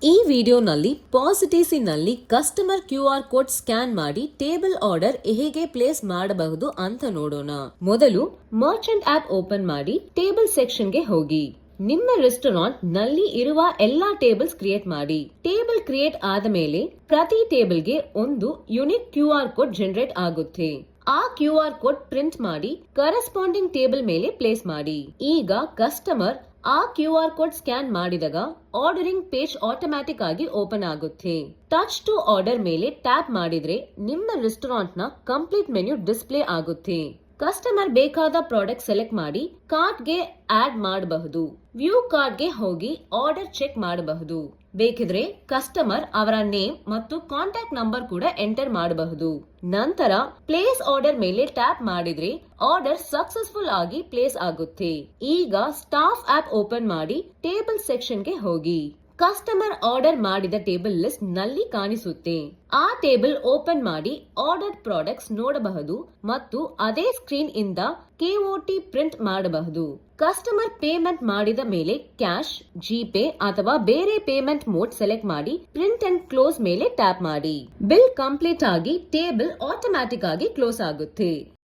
ಈ ವಿಡಿಯೋನಲ್ಲಿ ಪಾಸಿಟಿವ್ಸಿನಲ್ಲಿ customer QR code scan ಮಾಡಿ ಟೇಬಲ್ ಆರ್ಡರ್ ಹೇಗೆ ಪ್ಲೇಸ್ ಮಾಡಬಹುದು ಅಂತ ನೋಡೋಣ. ಮೊದಲು ಮರ್ಚೆಂಟ್ ಆಪ್ ಓಪನ್ ಮಾಡಿ ಟೇಬಲ್ ಸೆಕ್ಷನ್ಗೆ ಹೋಗಿ. ನಿಮ್ಮ ರೆಸ್ಟೋರೆಂಟ್ ನಲ್ಲಿ ಇರುವ ಎಲ್ಲಾ ಟೇಬಲ್ಸ್ ಕ್ರಿಯೇಟ್ ಮಾಡಿ. ಟೇಬಲ್ ಕ್ರಿಯೇಟ್ ಆದ ಮೇಲೆ ಪ್ರತಿ ಟೇಬಲ್ಗೆ ಒಂದು ಯುನಿಕ್ QR ಕೋಡ್ ಜನರೇಟ್ ಆಗುತ್ತೆ. ಆ QR ಕೋಡ್ ಪ್ರಿಂಟ್ ಮಾಡಿ ಕರೆಸ್ಪಾಂಡಿಂಗ್ ಟೇಬಲ್ ಮೇಲೆ ಪ್ಲೇಸ್ ಮಾಡಿ. ಈಗ ಕಸ್ಟಮರ್ ಆ QR ಕೋಡ್ ಸ್ಕ್ಯಾನ್ ಮಾಡಿದಾಗ ಆರ್ಡರಿಂಗ್ ಪೇಜ್ ಆಟೋಮ್ಯಾಟಿಕ್ ಆಗಿ ಓಪನ್ ಆಗುತ್ತೆ. ಟಚ್ ಟು ಆರ್ಡರ್ ಮೇಲೆ ಟ್ಯಾಪ್ ಮಾಡಿದ್ರೆ ನಿಮ್ಮ ರೆಸ್ಟೋರೆಂಟ್ ನ ಕಂಪ್ಲೀಟ್ ಮೆನ್ಯೂ ಡಿಸ್ಪ್ಲೇ ಆಗುತ್ತೆ. ಕಸ್ಟಮರ್ ಬೇಕಾದ ಪ್ರಾಡಕ್ಟ್ ಸೆಲೆಕ್ಟ್ ಮಾಡಿ ಕಾರ್ಟ್ ಗೆ ಆಡ್ ಮಾಡಬಹುದು. ವ್ಯೂ ಕಾರ್ಟ್ ಗೆ ಹೋಗಿ ಆರ್ಡರ್ ಚೆಕ್ ಮಾಡಬಹುದು. ಬೇಕಿದ್ರೆ ಕಸ್ಟಮರ್ ಅವರ ನೇಮ್ ಮತ್ತು ಕಾಂಟ್ಯಾಕ್ಟ್ ನಂಬರ್ ಕೂಡ ಎಂಟರ್ ಮಾಡಬಹುದು. ನಂತರ ಪ್ಲೇಸ್ ಆರ್ಡರ್ ಮೇಲೆ ಟ್ಯಾಪ್ ಮಾಡಿದ್ರೆ ಆರ್ಡರ್ ಸಕ್ಸಸ್ಫುಲ್ ಆಗಿ ಪ್ಲೇಸ್ ಆಗುತ್ತೆ. ಈಗ ಸ್ಟಾಫ್ ಆಪ್ ಓಪನ್ ಮಾಡಿ ಟೇಬಲ್ ಸೆಕ್ಷನ್ ಗೆ ಹೋಗಿ. ಕಸ್ಟಮರ್ ಆರ್ಡರ್ ಮಾಡಿದ ಟೇಬಲ್ ಲಿಸ್ಟ್ ನಲ್ಲಿ ಕಾಣಿಸುತ್ತೆ. ಆ ಟೇಬಲ್ ಓಪನ್ ಮಾಡಿ ಆರ್ಡರ್ ಪ್ರಾಡಕ್ಟ್ಸ್ ನೋಡಬಹುದು ಮತ್ತು ಅದೇ ಸ್ಕ್ರೀನ್ ಇಂದ KOT ಪ್ರಿಂಟ್ ಮಾಡಬಹುದು. ಕಸ್ಟಮರ್ ಪೇಮೆಂಟ್ ಮಾಡಿದ ಮೇಲೆ ಕ್ಯಾಶ್, ಜಿಪೇ ಅಥವಾ ಬೇರೆ ಪೇಮೆಂಟ್ ಮೋಡ್ ಸೆಲೆಕ್ಟ್ ಮಾಡಿ ಪ್ರಿಂಟ್ ಅಂಡ್ ಕ್ಲೋಸ್ ಮೇಲೆ ಟ್ಯಾಪ್ ಮಾಡಿ. ಬಿಲ್ ಕಂಪ್ಲೀಟ್ ಆಗಿ ಟೇಬಲ್ ಆಟೋಮ್ಯಾಟಿಕ್ ಆಗಿ ಕ್ಲೋಸ್ ಆಗುತ್ತೆ.